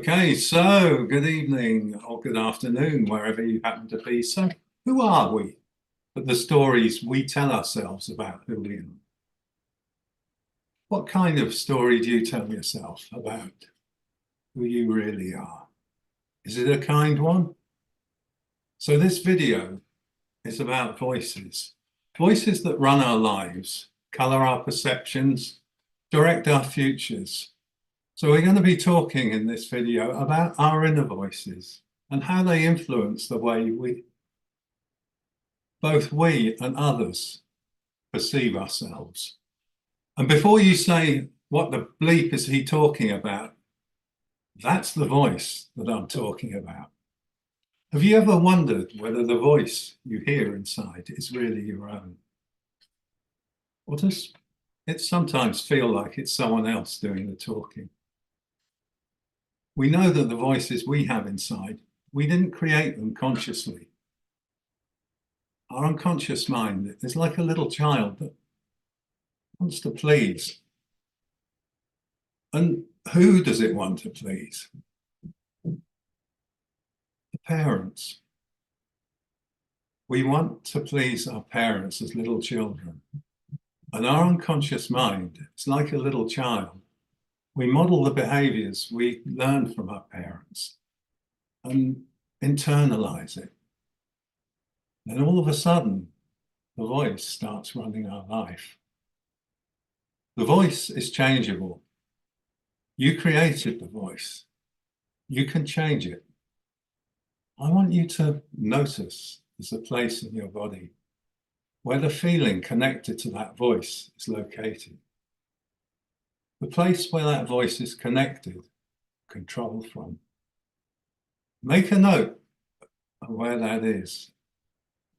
Okay, so good evening or good afternoon, wherever you happen to be. So who are we? But the stories we tell ourselves about who we are. What kind of story do you tell yourself about who you really are? Is it a kind one? So this video is about voices. Voices that run our lives, color our perceptions, direct our futures. So we're going to be talking in this video about our inner voices and how they influence the way both we and others perceive ourselves. And before you say, what the bleep is he talking about? That's the voice that I'm talking about. Have you ever wondered whether the voice you hear inside is really your own? Or does it sometimes feel like it's someone else doing the talking? We know that the voices we have inside, we didn't create them consciously. Our unconscious mind is like a little child that wants to please. And who does it want to please? The parents. We want to please our parents as little children. And our unconscious mind is like a little child. We model the behaviors we learn from our parents and internalize it. Then all of a sudden, the voice starts running our life. The voice is changeable. You created the voice. You can change it. I want you to notice there's a place in your body where the feeling connected to that voice is located. The place where that voice is connected, controlled from. Make a note of where that is.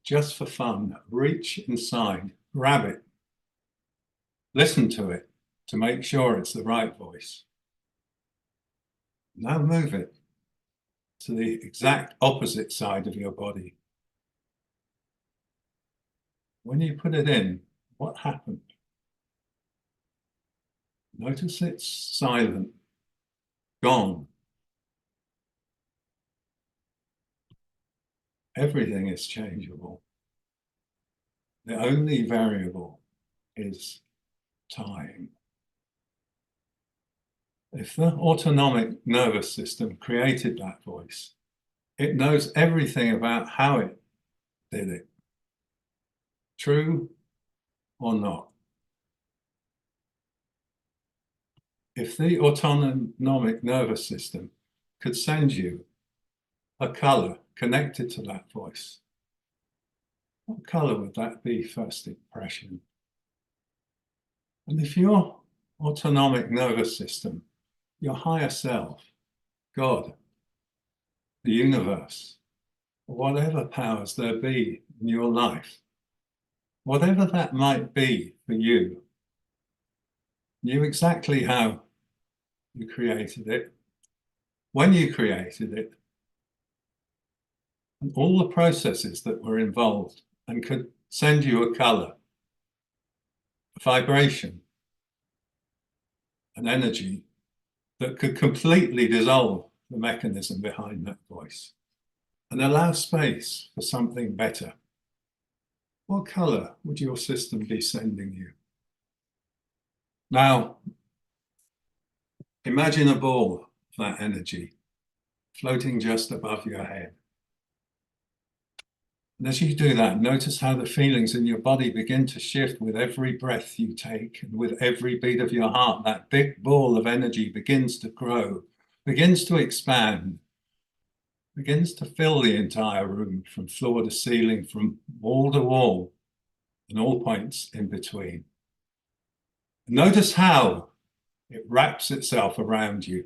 Just for fun, reach inside, grab it, listen to it to make sure it's the right voice. Now move it to the exact opposite side of your body. When you put it in, what happened? Notice it's silent, gone. Everything is changeable. The only variable is time. If the autonomic nervous system created that voice, it knows everything about how it did it. True or not? If the autonomic nervous system could send you a color connected to that voice, what color would that be, first impression? And if your autonomic nervous system, your higher self, God, the universe, whatever powers there be in your life, whatever that might be for you, knew exactly how you created it, when you created it, and all the processes that were involved, and could send you a color, a vibration, an energy that could completely dissolve the mechanism behind that voice and allow space for something better. What color would your system be sending you? Now, imagine a ball of that energy floating just above your head. And as you do that, notice how the feelings in your body begin to shift with every breath you take, and with every beat of your heart. That big ball of energy begins to grow, begins to expand, begins to fill the entire room from floor to ceiling, from wall to wall, and all points in between. Notice how it wraps itself around you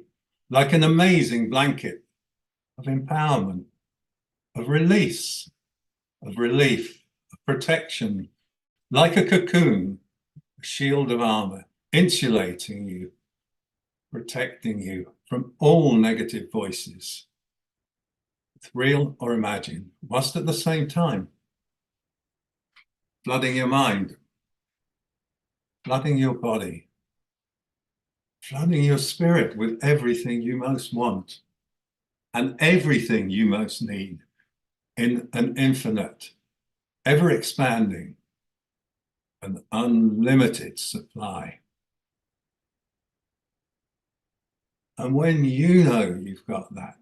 like an amazing blanket of empowerment, of release, of relief, of protection, like a cocoon, a shield of armor, insulating you, protecting you from all negative voices, real or imagined, whilst at the same time flooding your mind, flooding your body, flooding your spirit with everything you most want and everything you most need in an infinite, ever expanding, and unlimited supply. And when you know you've got that,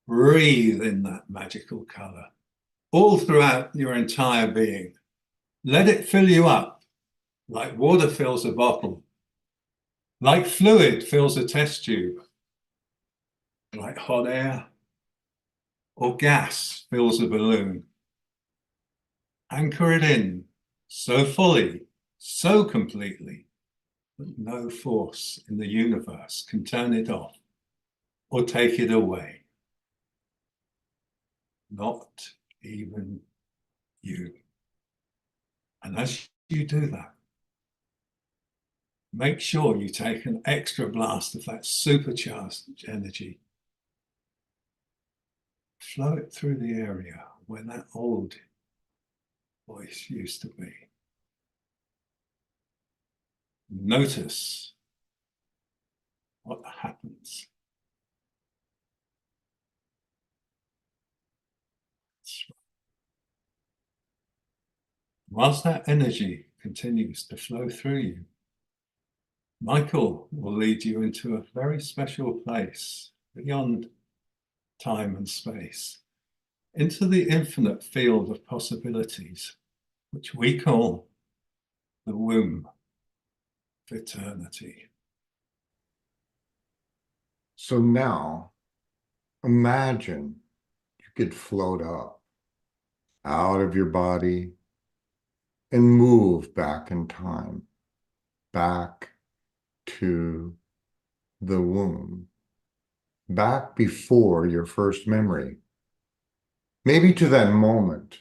breathe in that magical color all throughout your entire being. Let it fill you up like water fills a bottle, like fluid fills a test tube, like hot air or gas fills a balloon. Anchor it in so fully, so completely, that no force in the universe can turn it off or take it away. Not even you. And as you do that, make sure you take an extra blast of that supercharged energy. Flow it through the area where that old voice used to be. Notice what happens. Whilst that energy continues to flow through you, Michael will lead you into a very special place beyond time and space, into the infinite field of possibilities, which we call the womb of eternity. So now, imagine you could float up out of your body and move back in time, back to the womb, back before your first memory, maybe to that moment,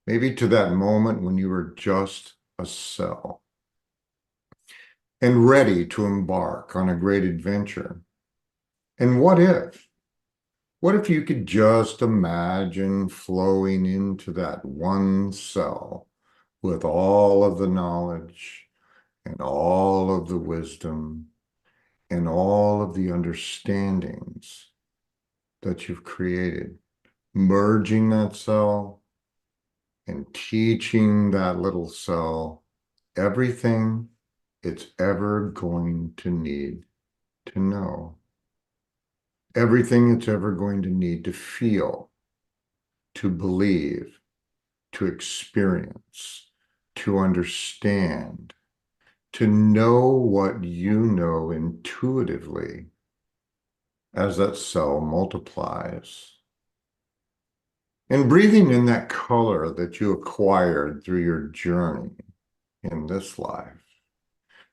when you were just a cell and ready to embark on a great adventure. And what if you could just imagine flowing into that one cell with all of the knowledge and all of the wisdom and all of the understandings that you've created, merging that cell and teaching that little cell everything it's ever going to need to know, everything it's ever going to need to feel, to believe, to experience, to understand, to know what you know intuitively as that cell multiplies. And breathing in that color that you acquired through your journey in this life,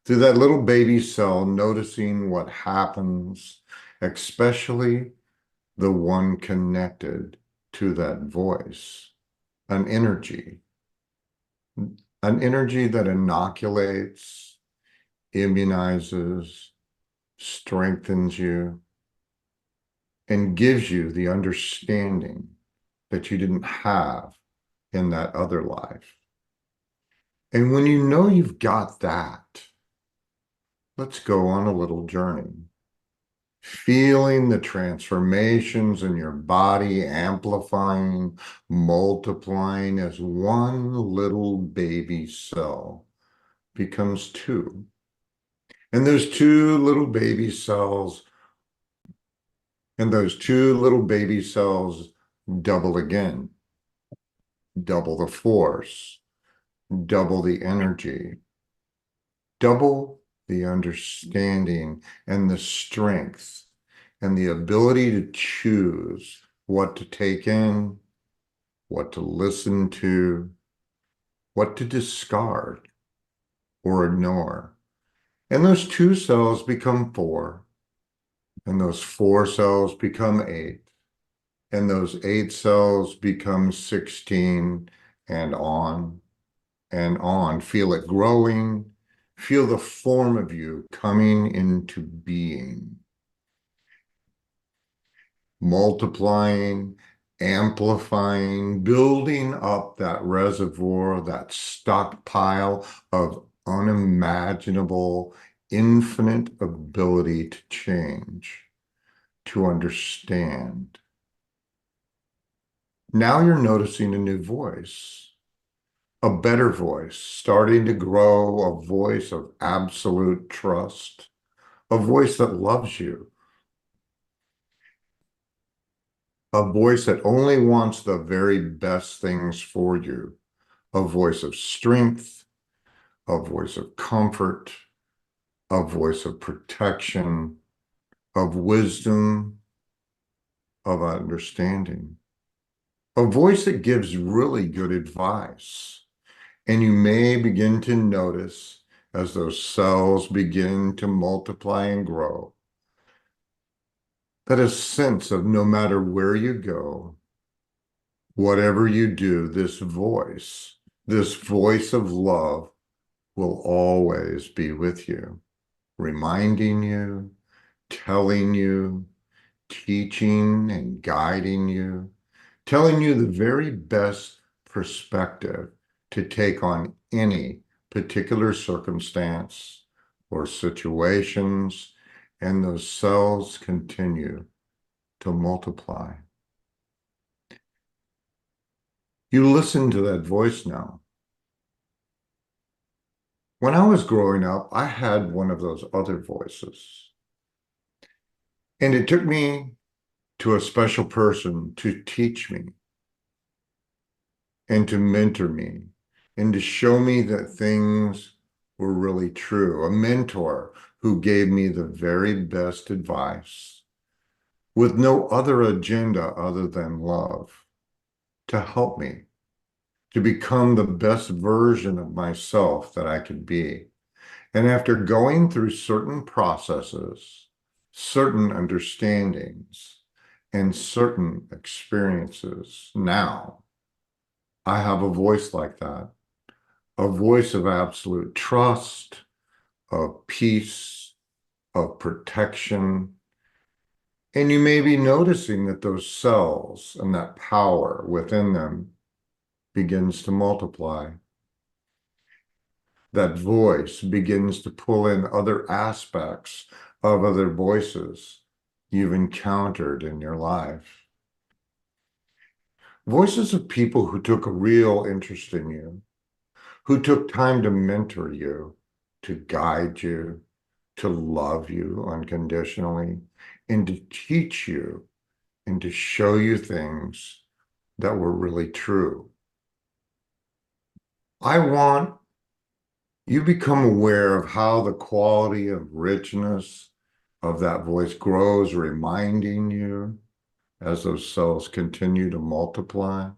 through that little baby cell, noticing what happens, especially the one connected to that voice, an energy that inoculates, immunizes, strengthens you, and gives you the understanding that you didn't have in that other life. And when you know you've got that, let's go on a little journey, feeling the transformations in your body, amplifying, multiplying as one little baby cell becomes two. And those two little baby cells double again, double the force, double the energy, double the understanding and the strength and the ability to choose what to take in, what to listen to, what to discard or ignore. And those two cells become four, and those four cells become eight, and those eight cells become 16, and on and on. Feel it growing. Feel the form of you coming into being, multiplying, amplifying, building up that reservoir, that stockpile of unimaginable infinite ability to change, to understand. Now you're noticing a new voice, a better voice, starting to grow, a voice of absolute trust, a voice that loves you, a voice that only wants the very best things for you, a voice of strength, a voice of comfort, a voice of protection, of wisdom, of understanding, a voice that gives really good advice. And you may begin to notice as those cells begin to multiply and grow, that a sense of no matter where you go, whatever you do, this voice of love will always be with you, reminding you, telling you, teaching and guiding you, telling you the very best perspective to take on any particular circumstance or situations, and those cells continue to multiply. You listen to that voice now. When I was growing up, I had one of those other voices. And it took me to a special person to teach me and to mentor me and to show me that things were really true. A mentor who gave me the very best advice with no other agenda other than love to help me to become the best version of myself that I could be. And after going through certain processes, certain understandings, and certain experiences, now I have a voice like that, a voice of absolute trust, of peace, of protection. And you may be noticing that those cells and that power within them begins to multiply. That voice begins to pull in other aspects of other voices you've encountered in your life. Voices of people who took a real interest in you, who took time to mentor you, to guide you, to love you unconditionally, and to teach you and to show you things that were really true. I want you become aware of how the quality of richness of that voice grows, reminding you as those cells continue to multiply.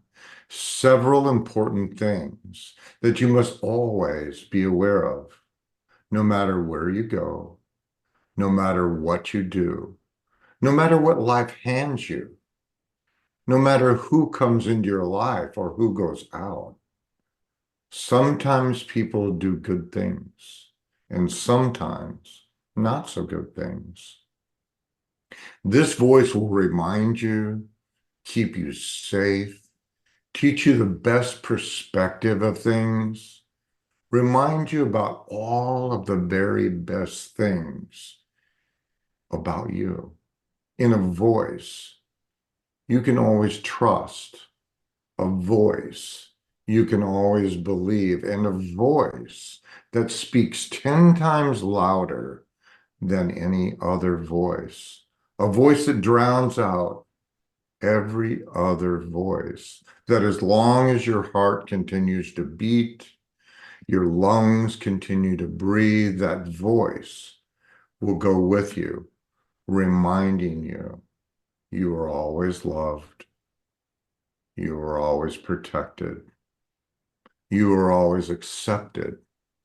Several important things that you must always be aware of, no matter where you go, no matter what you do, no matter what life hands you, no matter who comes into your life or who goes out. Sometimes people do good things, and sometimes not so good things. This voice will remind you, keep you safe, teach you the best perspective of things, remind you about all of the very best things about you in a voice you can always trust, a voice you can always believe, and a voice that speaks 10 times louder than any other voice, a voice that drowns out every other voice, that as long as your heart continues to beat, your lungs continue to breathe, that voice will go with you, reminding you you are always loved, you are always protected, you are always accepted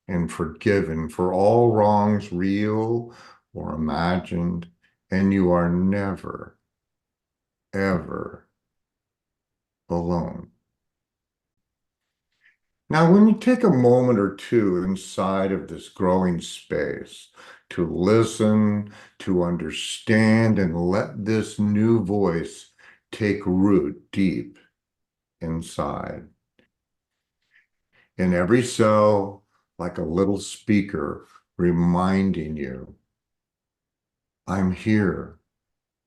and forgiven for all wrongs, real or imagined, and you are never, ever alone. Now, when you take a moment or two inside of this growing space to listen, to understand, and let this new voice take root deep inside, in every cell, like a little speaker, reminding you, I'm here.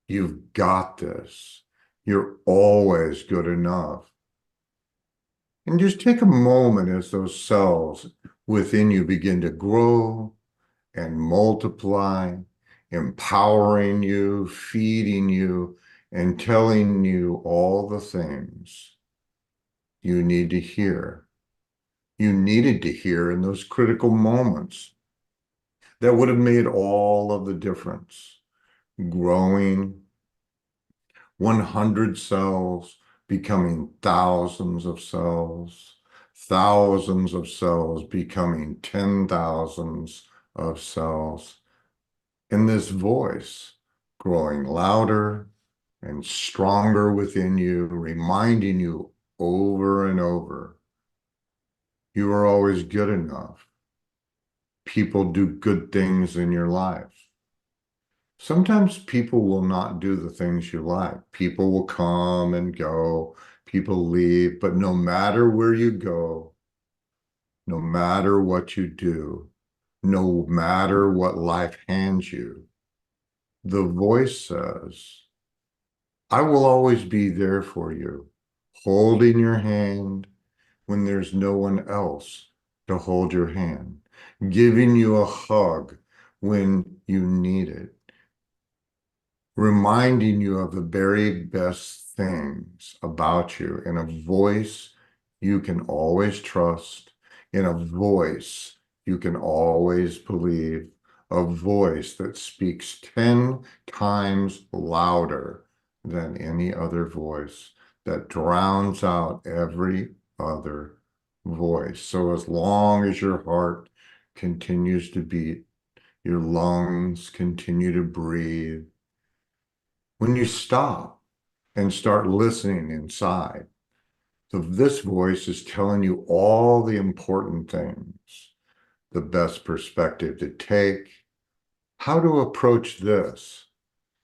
You've got this. You're always good enough. And just take a moment as those cells within you begin to grow and multiply, empowering you, feeding you, and telling you all the things you need to hear. You needed to hear in those critical moments that would have made all of the difference. Growing 100 cells, becoming thousands of cells becoming 10,000s of cells. And this voice growing louder and stronger within you, reminding you over and over, you are always good enough. People do good things in your life. Sometimes people will not do the things you like. People will come and go, people leave, but no matter where you go, no matter what you do, no matter what life hands you, the voice says, I will always be there for you, holding your hand when there's no one else to hold your hand, giving you a hug when you need it, reminding you of the very best things about you in a voice you can always trust, in a voice you can always believe, a voice that speaks 10 times louder than any other voice, that drowns out every other voice. So as long as your heart continues to beat, your lungs continue to breathe, when you stop and start listening inside, so this voice is telling you all the important things, the best perspective to take, how to approach this,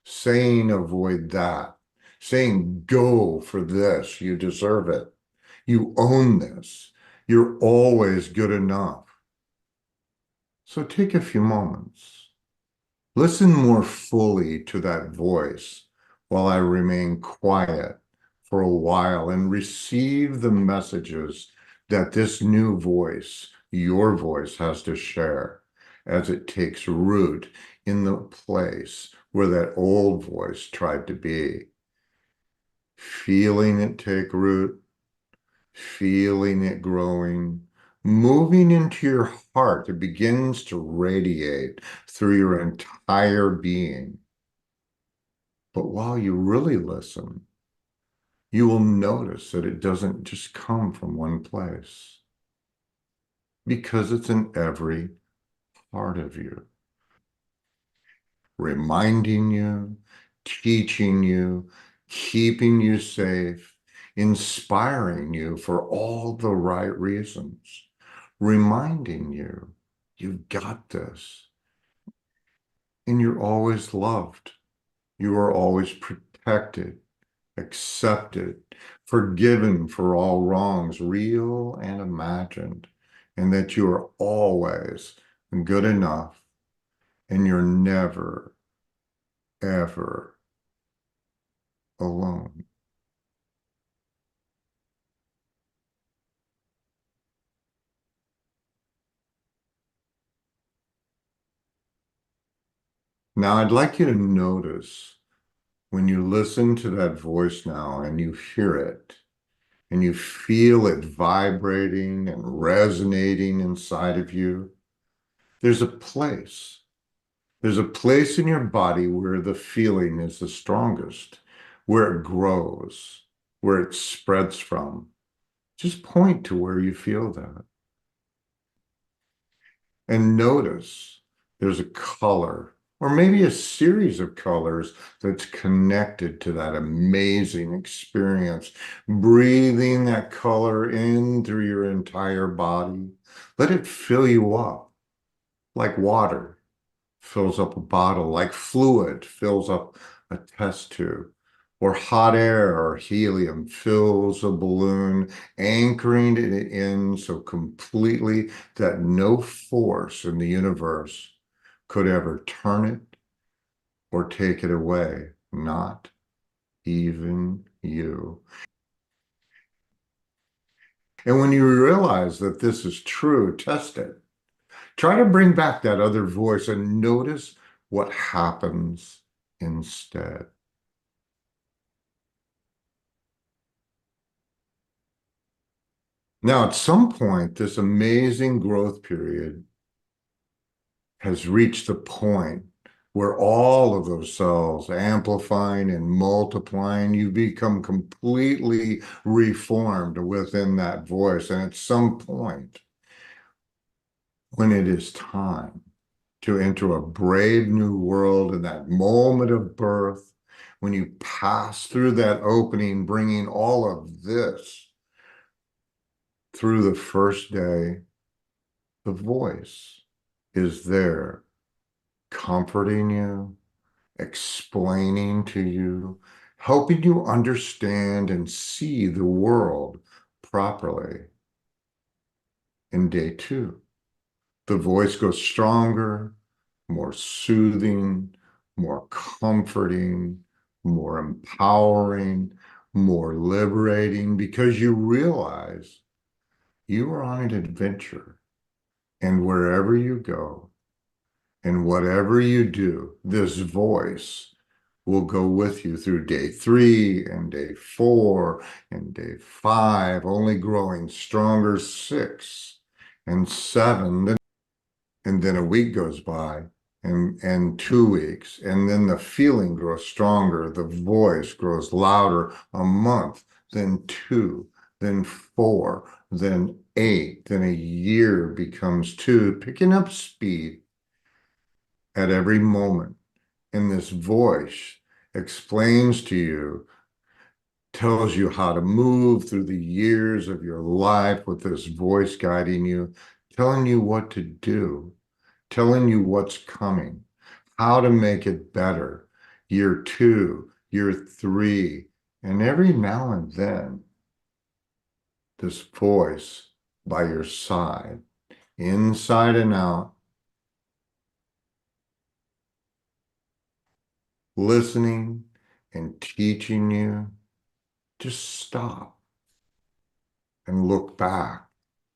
saying avoid that, saying go for this, you deserve it, you own this, you're always good enough. So take a few moments. Listen more fully to that voice while I remain quiet for a while and receive the messages that this new voice, your voice, has to share as it takes root in the place where that old voice tried to be. Feeling it take root, feeling it growing, moving into your heart. It begins to radiate through your entire being. But while you really listen, you will notice that it doesn't just come from one place, because it's in every part of you, reminding you, teaching you, keeping you safe, inspiring you for all the right reasons, reminding you, you've got this, and you're always loved. You are always protected, accepted, forgiven for all wrongs, real and imagined, and that you are always good enough, and you're never, ever alone. Now, I'd like you to notice when you listen to that voice now and you hear it and you feel it vibrating and resonating inside of you, there's a place. There's a place in your body where the feeling is the strongest, where it grows, where it spreads from. Just point to where you feel that. And notice there's a color, or maybe a series of colors that's connected to that amazing experience. Breathing that color in through your entire body. Let it fill you up like water fills up a bottle, like fluid fills up a test tube, or hot air or helium fills a balloon, anchoring it in so completely that no force in the universe could ever turn it or take it away, not even you. And when you realize that this is true, test it. Try to bring back that other voice and notice what happens instead. Now, at some point, this amazing growth period has reached the point where all of those cells amplifying and multiplying, you become completely reformed within that voice. And at some point, when it is time to enter a brave new world in that moment of birth, when you pass through that opening, bringing all of this through the first day, the voice is there comforting you, explaining to you, helping you understand and see the world properly. In day two, the voice goes stronger, more soothing, more comforting, more empowering, more liberating, because you realize you are on an adventure. And wherever you go and whatever you do, this voice will go with you through day 3 and day 4 and day 5, only growing stronger 6 and 7. And then a week goes by and 2 weeks, and then the feeling grows stronger, the voice grows louder, a month, then 2, then 4, then 8, then a year becomes 2, picking up speed at every moment. And this voice explains to you, tells you how to move through the years of your life with this voice guiding you, telling you what to do, telling you what's coming, how to make it better. Year 2, year 3, and every now and then, this voice by your side, inside and out, listening and teaching you. Just stop and look back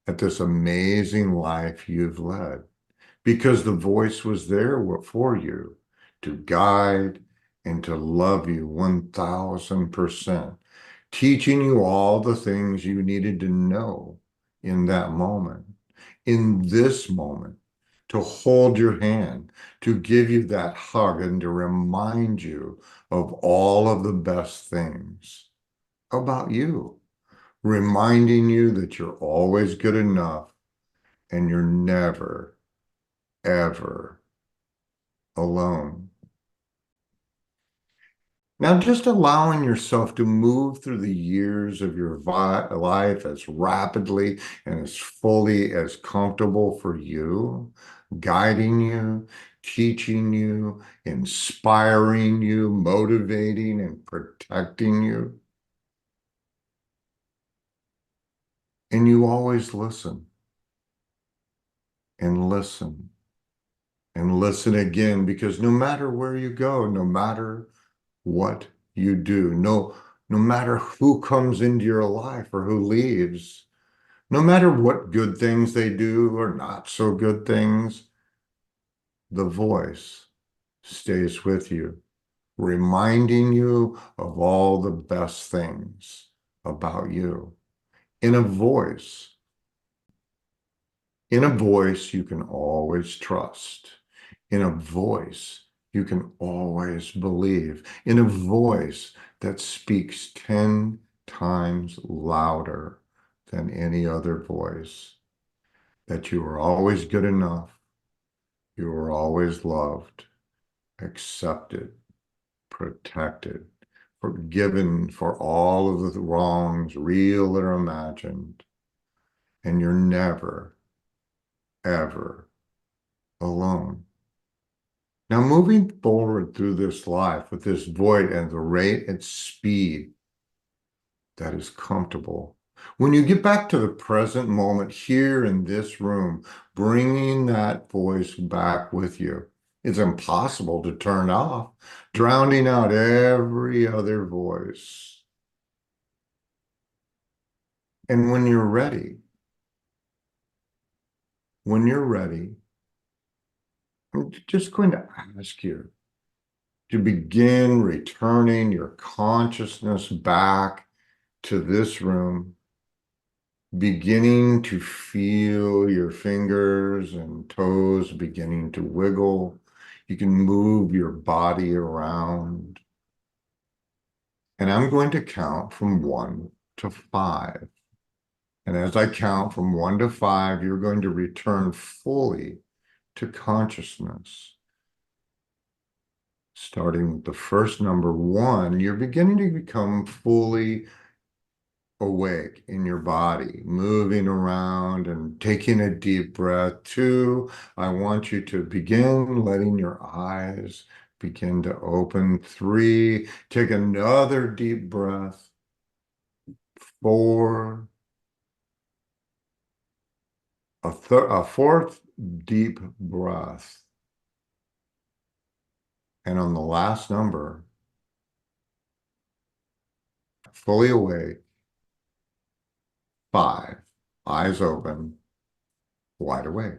at this amazing life you've led, because the voice was there for you to guide and to love you 1000%, teaching you all the things you needed to know in that moment, in this moment, to hold your hand, to give you that hug, and to remind you of all of the best things about you, reminding you that you're always good enough and you're never, ever alone. Now, just allowing yourself to move through the years of your life as rapidly and as fully as comfortable for you, guiding you, teaching you, inspiring you, motivating and protecting you. And you always listen and listen and listen again, because no matter where you go, no matter what you do, no matter who comes into your life or who leaves, no matter what good things they do or not so good things, the voice stays with you, reminding you of all the best things about you. In a voice, in a voice you can always trust. In a voice you can always believe. In a voice that speaks 10 times louder than any other voice. That you are always good enough. You are always loved, accepted, protected, forgiven for all of the wrongs, real or imagined. And you're never, ever alone. Now, moving forward through this life with this void at the rate and speed that is comfortable. When you get back to the present moment here in this room, bringing that voice back with you, it's impossible to turn off, drowning out every other voice. And when you're ready, I'm just going to ask you to begin returning your consciousness back to this room, beginning to feel your fingers and toes beginning to wiggle. You can move your body around. And I'm going to count from 1 to 5. And as I count from 1 to 5, you're going to return fully to consciousness. Starting with the first number 1, you're beginning to become fully awake in your body, moving around and taking a deep breath. 2, I want you to begin letting your eyes begin to open. 3, take another deep breath. 4, a fourth deep breath. And on the last number, fully awake, 5, eyes open, wide awake.